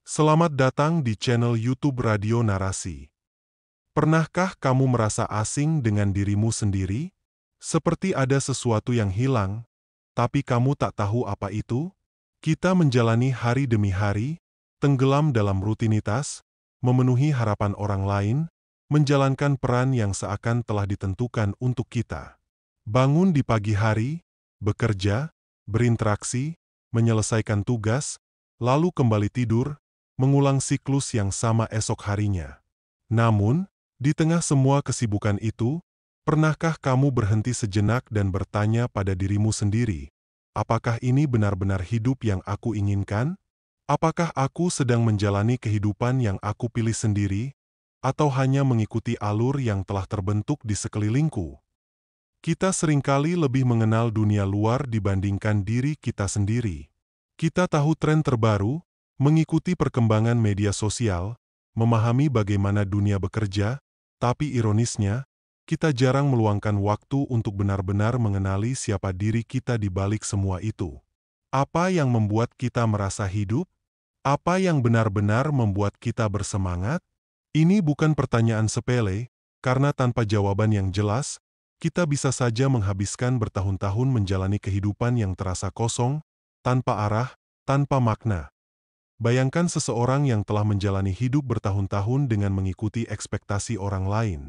Selamat datang di channel YouTube Radio Narasi. Pernahkah kamu merasa asing dengan dirimu sendiri? Seperti ada sesuatu yang hilang, tapi kamu tak tahu apa itu? Kita menjalani hari demi hari, tenggelam dalam rutinitas, memenuhi harapan orang lain, menjalankan peran yang seakan telah ditentukan untuk kita. Bangun di pagi hari, bekerja, berinteraksi, menyelesaikan tugas, lalu kembali tidur, mengulang siklus yang sama esok harinya. Namun, di tengah semua kesibukan itu, pernahkah kamu berhenti sejenak dan bertanya pada dirimu sendiri, apakah ini benar-benar hidup yang aku inginkan? Apakah aku sedang menjalani kehidupan yang aku pilih sendiri, atau hanya mengikuti alur yang telah terbentuk di sekelilingku? Kita seringkali lebih mengenal dunia luar dibandingkan diri kita sendiri. Kita tahu tren terbaru, mengikuti perkembangan media sosial, memahami bagaimana dunia bekerja, tapi ironisnya, kita jarang meluangkan waktu untuk benar-benar mengenali siapa diri kita di balik semua itu. Apa yang membuat kita merasa hidup? Apa yang benar-benar membuat kita bersemangat? Ini bukan pertanyaan sepele, karena tanpa jawaban yang jelas, kita bisa saja menghabiskan bertahun-tahun menjalani kehidupan yang terasa kosong, tanpa arah, tanpa makna. Bayangkan seseorang yang telah menjalani hidup bertahun-tahun dengan mengikuti ekspektasi orang lain.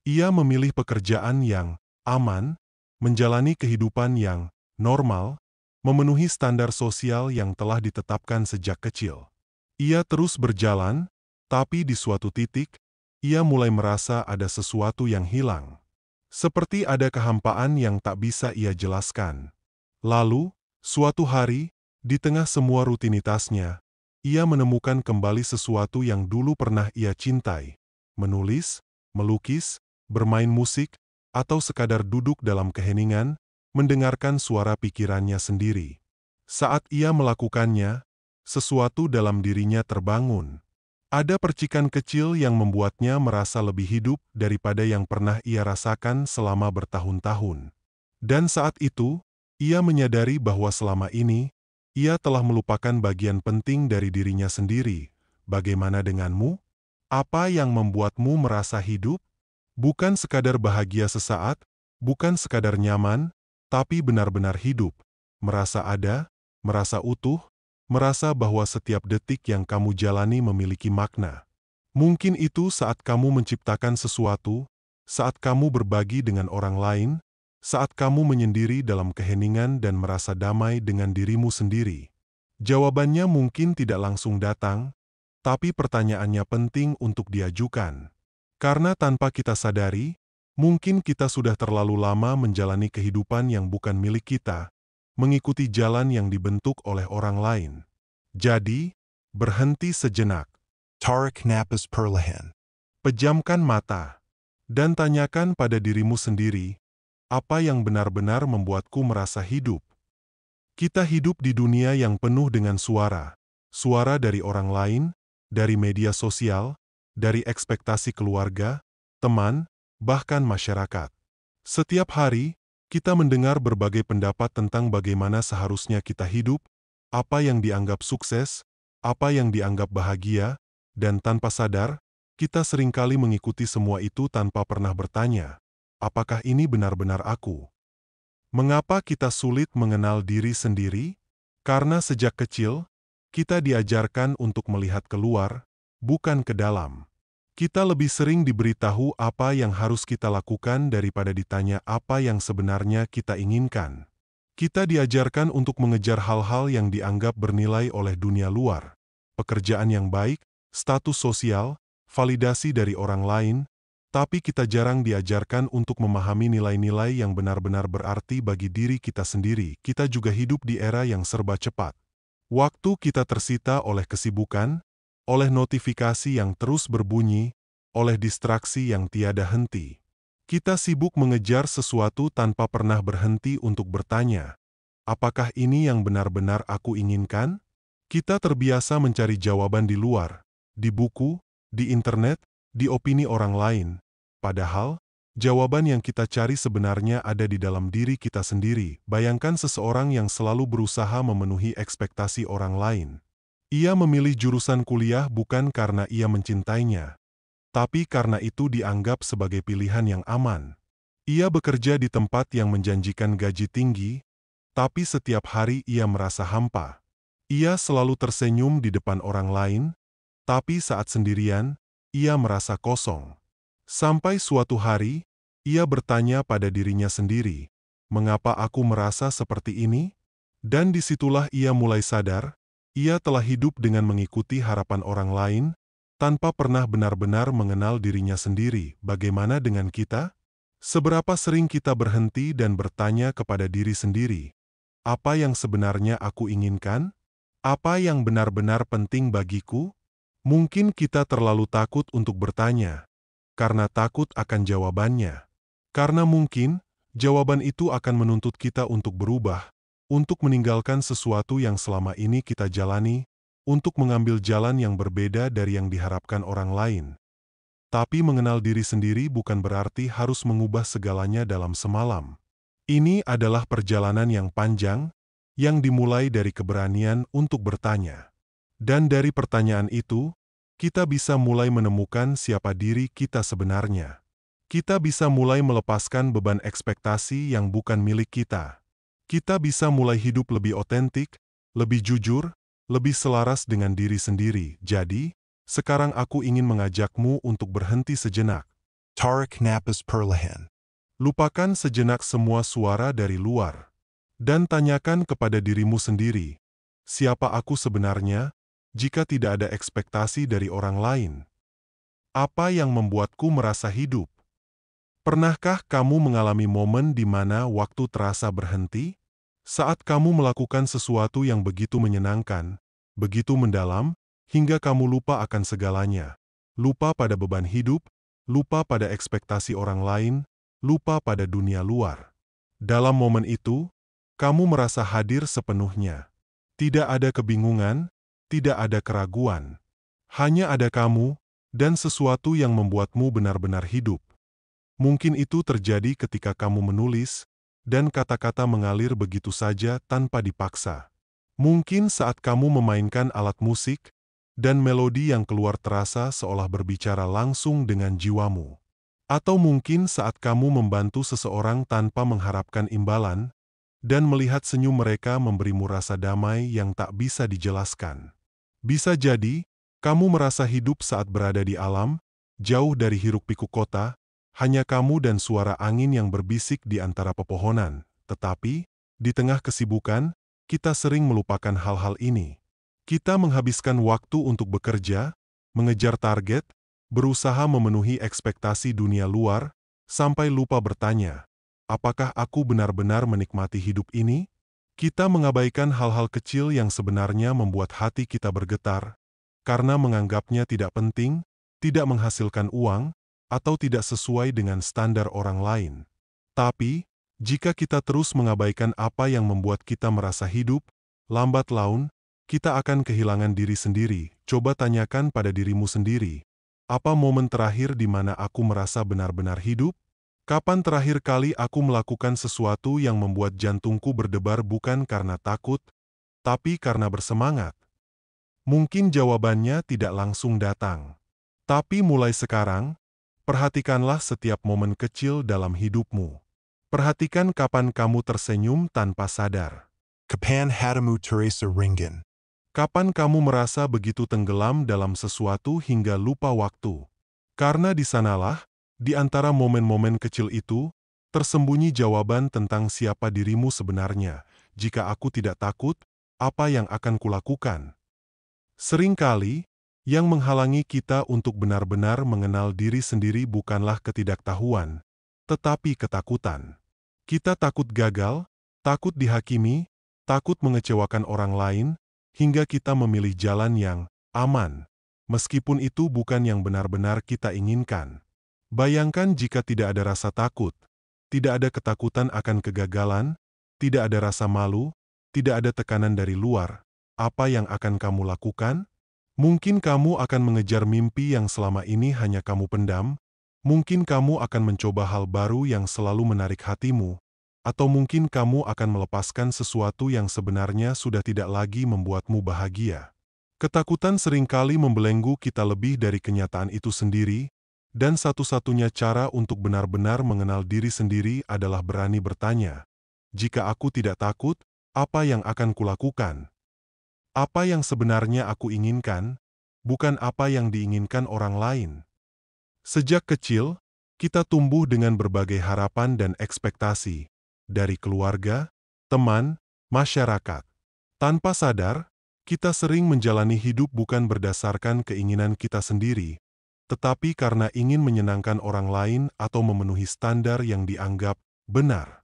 Ia memilih pekerjaan yang aman, menjalani kehidupan yang normal, memenuhi standar sosial yang telah ditetapkan sejak kecil. Ia terus berjalan, tapi di suatu titik, ia mulai merasa ada sesuatu yang hilang. Seperti ada kehampaan yang tak bisa ia jelaskan. Lalu, suatu hari, di tengah semua rutinitasnya, ia menemukan kembali sesuatu yang dulu pernah ia cintai. Menulis, melukis, bermain musik, atau sekadar duduk dalam keheningan, mendengarkan suara pikirannya sendiri. Saat ia melakukannya, sesuatu dalam dirinya terbangun. Ada percikan kecil yang membuatnya merasa lebih hidup daripada yang pernah ia rasakan selama bertahun-tahun. Dan saat itu, ia menyadari bahwa selama ini, ia telah melupakan bagian penting dari dirinya sendiri. Bagaimana denganmu? Apa yang membuatmu merasa hidup? Bukan sekadar bahagia sesaat, bukan sekadar nyaman, tapi benar-benar hidup. Merasa ada, merasa utuh, merasa bahwa setiap detik yang kamu jalani memiliki makna. Mungkin itu saat kamu menciptakan sesuatu, saat kamu berbagi dengan orang lain, saat kamu menyendiri dalam keheningan dan merasa damai dengan dirimu sendiri. Jawabannya mungkin tidak langsung datang, tapi pertanyaannya penting untuk diajukan. Karena tanpa kita sadari, mungkin kita sudah terlalu lama menjalani kehidupan yang bukan milik kita, mengikuti jalan yang dibentuk oleh orang lain. Jadi, berhenti sejenak. Tarik napas perlahan. Pejamkan mata, dan tanyakan pada dirimu sendiri, apa yang benar-benar membuatku merasa hidup? Kita hidup di dunia yang penuh dengan suara. Suara dari orang lain, dari media sosial, dari ekspektasi keluarga, teman, bahkan masyarakat. Setiap hari, kita mendengar berbagai pendapat tentang bagaimana seharusnya kita hidup, apa yang dianggap sukses, apa yang dianggap bahagia, dan tanpa sadar, kita seringkali mengikuti semua itu tanpa pernah bertanya, apakah ini benar-benar aku? Mengapa kita sulit mengenal diri sendiri? Karena sejak kecil, kita diajarkan untuk melihat keluar, bukan ke dalam. Kita lebih sering diberitahu apa yang harus kita lakukan daripada ditanya apa yang sebenarnya kita inginkan. Kita diajarkan untuk mengejar hal-hal yang dianggap bernilai oleh dunia luar. Pekerjaan yang baik, status sosial, validasi dari orang lain, tapi kita jarang diajarkan untuk memahami nilai-nilai yang benar-benar berarti bagi diri kita sendiri. Kita juga hidup di era yang serba cepat. Waktu kita tersita oleh kesibukan, oleh notifikasi yang terus berbunyi, oleh distraksi yang tiada henti. Kita sibuk mengejar sesuatu tanpa pernah berhenti untuk bertanya, apakah ini yang benar-benar aku inginkan? Kita terbiasa mencari jawaban di luar, di buku, di internet, di opini orang lain. Padahal, jawaban yang kita cari sebenarnya ada di dalam diri kita sendiri. Bayangkan seseorang yang selalu berusaha memenuhi ekspektasi orang lain. Ia memilih jurusan kuliah bukan karena ia mencintainya, tapi karena itu dianggap sebagai pilihan yang aman. Ia bekerja di tempat yang menjanjikan gaji tinggi, tapi setiap hari ia merasa hampa. Ia selalu tersenyum di depan orang lain, tapi saat sendirian, ia merasa kosong. Sampai suatu hari, ia bertanya pada dirinya sendiri, "Mengapa aku merasa seperti ini?" Dan disitulah ia mulai sadar, ia telah hidup dengan mengikuti harapan orang lain, tanpa pernah benar-benar mengenal dirinya sendiri. Bagaimana dengan kita? Seberapa sering kita berhenti dan bertanya kepada diri sendiri, apa yang sebenarnya aku inginkan? Apa yang benar-benar penting bagiku? Mungkin kita terlalu takut untuk bertanya, karena takut akan jawabannya. Karena mungkin, jawaban itu akan menuntut kita untuk berubah, untuk meninggalkan sesuatu yang selama ini kita jalani, untuk mengambil jalan yang berbeda dari yang diharapkan orang lain. Tapi mengenal diri sendiri bukan berarti harus mengubah segalanya dalam semalam. Ini adalah perjalanan yang panjang, yang dimulai dari keberanian untuk bertanya. Dan dari pertanyaan itu, kita bisa mulai menemukan siapa diri kita sebenarnya. Kita bisa mulai melepaskan beban ekspektasi yang bukan milik kita. Kita bisa mulai hidup lebih otentik, lebih jujur, lebih selaras dengan diri sendiri. Jadi, sekarang aku ingin mengajakmu untuk berhenti sejenak. Tarak Napas Perlahan. Lupakan sejenak semua suara dari luar. Dan tanyakan kepada dirimu sendiri, siapa aku sebenarnya, jika tidak ada ekspektasi dari orang lain? Apa yang membuatku merasa hidup? Pernahkah kamu mengalami momen di mana waktu terasa berhenti? Saat kamu melakukan sesuatu yang begitu menyenangkan, begitu mendalam, hingga kamu lupa akan segalanya. Lupa pada beban hidup, lupa pada ekspektasi orang lain, lupa pada dunia luar. Dalam momen itu, kamu merasa hadir sepenuhnya. Tidak ada kebingungan, tidak ada keraguan. Hanya ada kamu, dan sesuatu yang membuatmu benar-benar hidup. Mungkin itu terjadi ketika kamu menulis, dan kata-kata mengalir begitu saja tanpa dipaksa. Mungkin saat kamu memainkan alat musik, dan melodi yang keluar terasa seolah berbicara langsung dengan jiwamu. Atau mungkin saat kamu membantu seseorang tanpa mengharapkan imbalan, dan melihat senyum mereka memberimu rasa damai yang tak bisa dijelaskan. Bisa jadi, kamu merasa hidup saat berada di alam, jauh dari hiruk-pikuk kota, hanya kamu dan suara angin yang berbisik di antara pepohonan. Tetapi, di tengah kesibukan, kita sering melupakan hal-hal ini. Kita menghabiskan waktu untuk bekerja, mengejar target, berusaha memenuhi ekspektasi dunia luar, sampai lupa bertanya, apakah aku benar-benar menikmati hidup ini? Kita mengabaikan hal-hal kecil yang sebenarnya membuat hati kita bergetar, karena menganggapnya tidak penting, tidak menghasilkan uang, atau tidak sesuai dengan standar orang lain. Tapi, jika kita terus mengabaikan apa yang membuat kita merasa hidup, lambat laun, kita akan kehilangan diri sendiri. Coba tanyakan pada dirimu sendiri, apa momen terakhir di mana aku merasa benar-benar hidup? Kapan terakhir kali aku melakukan sesuatu yang membuat jantungku berdebar bukan karena takut, tapi karena bersemangat? Mungkin jawabannya tidak langsung datang. Tapi mulai sekarang, perhatikanlah setiap momen kecil dalam hidupmu. Perhatikan kapan kamu tersenyum tanpa sadar. Kapan Hatamu Teresa Ringan. Kapan kamu merasa begitu tenggelam dalam sesuatu hingga lupa waktu. Karena di sanalah, di antara momen-momen kecil itu, tersembunyi jawaban tentang siapa dirimu sebenarnya. Jika aku tidak takut, apa yang akan kulakukan? Seringkali, yang menghalangi kita untuk benar-benar mengenal diri sendiri bukanlah ketidaktahuan, tetapi ketakutan. Kita takut gagal, takut dihakimi, takut mengecewakan orang lain, hingga kita memilih jalan yang aman, meskipun itu bukan yang benar-benar kita inginkan. Bayangkan jika tidak ada rasa takut, tidak ada ketakutan akan kegagalan, tidak ada rasa malu, tidak ada tekanan dari luar, apa yang akan kamu lakukan? Mungkin kamu akan mengejar mimpi yang selama ini hanya kamu pendam, mungkin kamu akan mencoba hal baru yang selalu menarik hatimu, atau mungkin kamu akan melepaskan sesuatu yang sebenarnya sudah tidak lagi membuatmu bahagia. Ketakutan seringkali membelenggu kita lebih dari kenyataan itu sendiri, dan satu-satunya cara untuk benar-benar mengenal diri sendiri adalah berani bertanya, "Jika aku tidak takut, apa yang akan kulakukan? Apa yang sebenarnya aku inginkan, bukan apa yang diinginkan orang lain." Sejak kecil, kita tumbuh dengan berbagai harapan dan ekspektasi dari keluarga, teman, masyarakat. Tanpa sadar, kita sering menjalani hidup bukan berdasarkan keinginan kita sendiri, tetapi karena ingin menyenangkan orang lain atau memenuhi standar yang dianggap benar.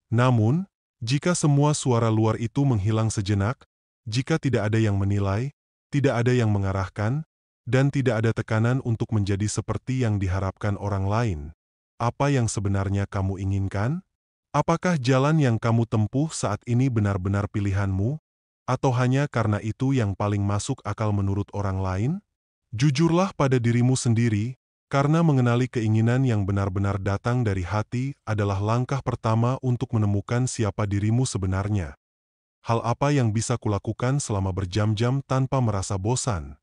Namun, jika semua suara luar itu menghilang sejenak, jika tidak ada yang menilai, tidak ada yang mengarahkan, dan tidak ada tekanan untuk menjadi seperti yang diharapkan orang lain, apa yang sebenarnya kamu inginkan? Apakah jalan yang kamu tempuh saat ini benar-benar pilihanmu? Atau hanya karena itu yang paling masuk akal menurut orang lain? Jujurlah pada dirimu sendiri, karena mengenali keinginan yang benar-benar datang dari hati adalah langkah pertama untuk menemukan siapa dirimu sebenarnya. Hal apa yang bisa kulakukan selama berjam-jam tanpa merasa bosan?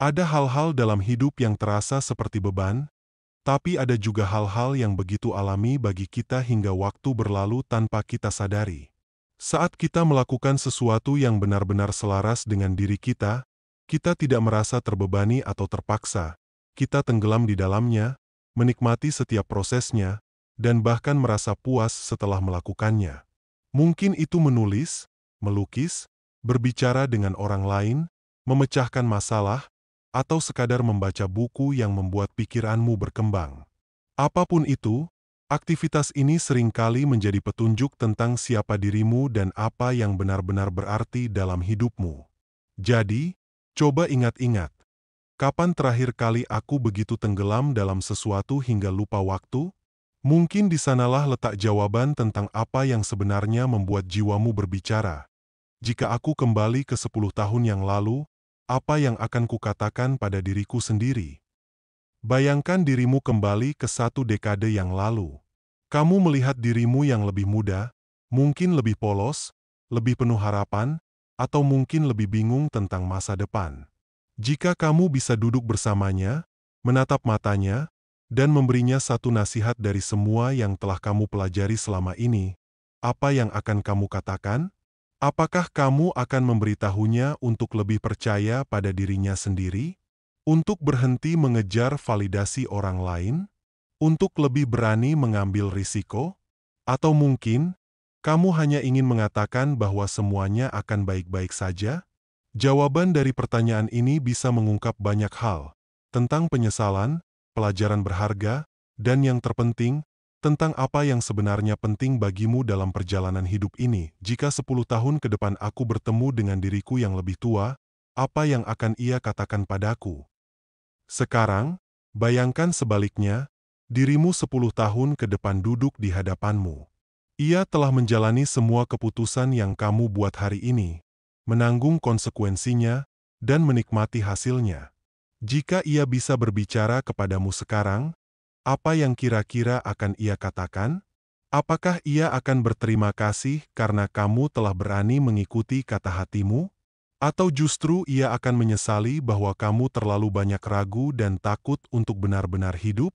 Ada hal-hal dalam hidup yang terasa seperti beban, tapi ada juga hal-hal yang begitu alami bagi kita hingga waktu berlalu tanpa kita sadari. Saat kita melakukan sesuatu yang benar-benar selaras dengan diri kita tidak merasa terbebani atau terpaksa. Kita tenggelam di dalamnya, menikmati setiap prosesnya, dan bahkan merasa puas setelah melakukannya. Mungkin itu menulis, melukis, berbicara dengan orang lain, memecahkan masalah, atau sekadar membaca buku yang membuat pikiranmu berkembang. Apapun itu, aktivitas ini seringkali menjadi petunjuk tentang siapa dirimu dan apa yang benar-benar berarti dalam hidupmu. Jadi, coba ingat-ingat, kapan terakhir kali aku begitu tenggelam dalam sesuatu hingga lupa waktu? Mungkin di sanalah letak jawaban tentang apa yang sebenarnya membuat jiwamu berbicara. Jika aku kembali ke 10 tahun yang lalu, apa yang akan kukatakan pada diriku sendiri? Bayangkan dirimu kembali ke 1 dekade yang lalu. Kamu melihat dirimu yang lebih muda, mungkin lebih polos, lebih penuh harapan, atau mungkin lebih bingung tentang masa depan. Jika kamu bisa duduk bersamanya, menatap matanya, dan memberinya satu nasihat dari semua yang telah kamu pelajari selama ini, apa yang akan kamu katakan? Apakah kamu akan memberitahunya untuk lebih percaya pada dirinya sendiri? Untuk berhenti mengejar validasi orang lain? Untuk lebih berani mengambil risiko? Atau mungkin, kamu hanya ingin mengatakan bahwa semuanya akan baik-baik saja? Jawaban dari pertanyaan ini bisa mengungkap banyak hal, tentang penyesalan, pelajaran berharga, dan yang terpenting, tentang apa yang sebenarnya penting bagimu dalam perjalanan hidup ini. Jika 10 tahun ke depan aku bertemu dengan diriku yang lebih tua, apa yang akan ia katakan padaku? Sekarang, bayangkan sebaliknya, dirimu 10 tahun ke depan duduk di hadapanmu. Ia telah menjalani semua keputusan yang kamu buat hari ini, menanggung konsekuensinya, dan menikmati hasilnya. Jika ia bisa berbicara kepadamu sekarang, apa yang kira-kira akan ia katakan? Apakah ia akan berterima kasih karena kamu telah berani mengikuti kata hatimu? Atau justru ia akan menyesali bahwa kamu terlalu banyak ragu dan takut untuk benar-benar hidup?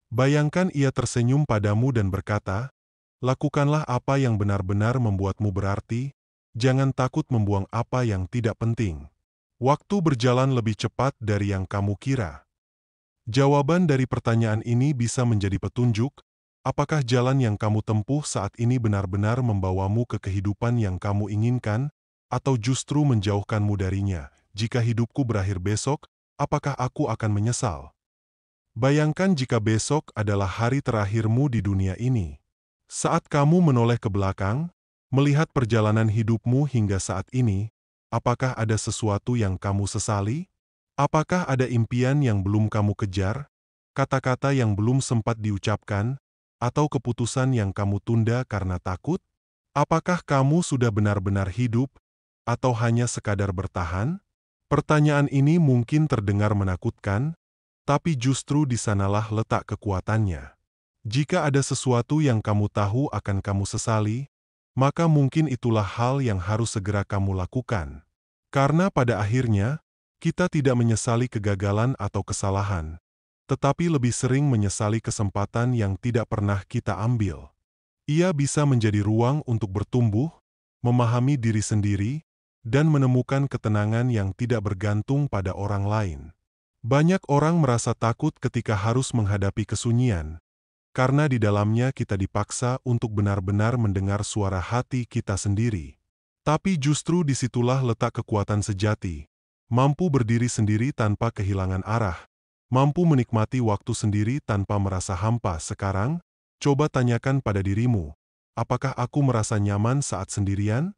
Bayangkan ia tersenyum padamu dan berkata, "Lakukanlah apa yang benar-benar membuatmu berarti, jangan takut membuang apa yang tidak penting." Waktu berjalan lebih cepat dari yang kamu kira. Jawaban dari pertanyaan ini bisa menjadi petunjuk, apakah jalan yang kamu tempuh saat ini benar-benar membawamu ke kehidupan yang kamu inginkan, atau justru menjauhkanmu darinya. Jika hidupku berakhir besok, apakah aku akan menyesal? Bayangkan jika besok adalah hari terakhirmu di dunia ini. Saat kamu menoleh ke belakang, melihat perjalanan hidupmu hingga saat ini, apakah ada sesuatu yang kamu sesali? Apakah ada impian yang belum kamu kejar, kata-kata yang belum sempat diucapkan, atau keputusan yang kamu tunda karena takut? Apakah kamu sudah benar-benar hidup, atau hanya sekadar bertahan? Pertanyaan ini mungkin terdengar menakutkan, tapi justru di sanalah letak kekuatannya. Jika ada sesuatu yang kamu tahu akan kamu sesali, maka mungkin itulah hal yang harus segera kamu lakukan. Karena pada akhirnya, kita tidak menyesali kegagalan atau kesalahan, tetapi lebih sering menyesali kesempatan yang tidak pernah kita ambil. Ia bisa menjadi ruang untuk bertumbuh, memahami diri sendiri, dan menemukan ketenangan yang tidak bergantung pada orang lain. Banyak orang merasa takut ketika harus menghadapi kesunyian, karena di dalamnya kita dipaksa untuk benar-benar mendengar suara hati kita sendiri. Tapi justru disitulah letak kekuatan sejati, mampu berdiri sendiri tanpa kehilangan arah, mampu menikmati waktu sendiri tanpa merasa hampa. Sekarang, coba tanyakan pada dirimu, apakah aku merasa nyaman saat sendirian?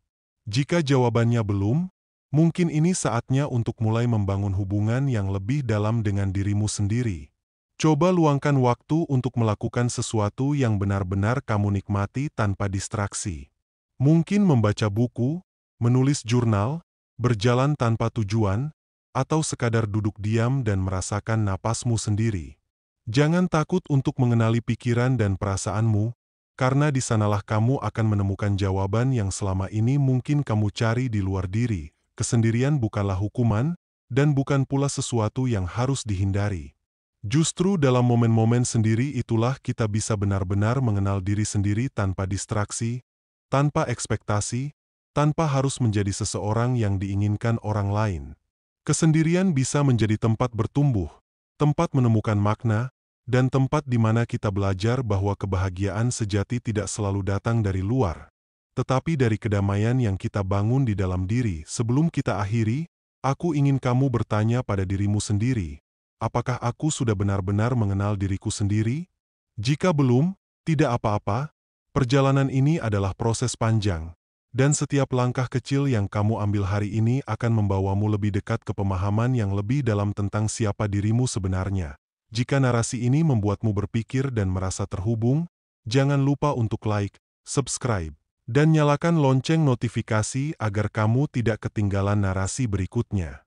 Jika jawabannya belum, mungkin ini saatnya untuk mulai membangun hubungan yang lebih dalam dengan dirimu sendiri. Coba luangkan waktu untuk melakukan sesuatu yang benar-benar kamu nikmati tanpa distraksi. Mungkin membaca buku, menulis jurnal, berjalan tanpa tujuan, atau sekadar duduk diam dan merasakan napasmu sendiri. Jangan takut untuk mengenali pikiran dan perasaanmu, karena di sanalah kamu akan menemukan jawaban yang selama ini mungkin kamu cari di luar diri. Kesendirian bukanlah hukuman, dan bukan pula sesuatu yang harus dihindari. Justru dalam momen-momen sendiri itulah kita bisa benar-benar mengenal diri sendiri tanpa distraksi, tanpa ekspektasi, tanpa harus menjadi seseorang yang diinginkan orang lain. Kesendirian bisa menjadi tempat bertumbuh, tempat menemukan makna, dan tempat di mana kita belajar bahwa kebahagiaan sejati tidak selalu datang dari luar, tetapi dari kedamaian yang kita bangun di dalam diri. Sebelum kita akhiri, aku ingin kamu bertanya pada dirimu sendiri, apakah aku sudah benar-benar mengenal diriku sendiri? Jika belum, tidak apa-apa. Perjalanan ini adalah proses panjang, dan setiap langkah kecil yang kamu ambil hari ini akan membawamu lebih dekat ke pemahaman yang lebih dalam tentang siapa dirimu sebenarnya. Jika narasi ini membuatmu berpikir dan merasa terhubung, jangan lupa untuk like, subscribe, dan nyalakan lonceng notifikasi agar kamu tidak ketinggalan narasi berikutnya.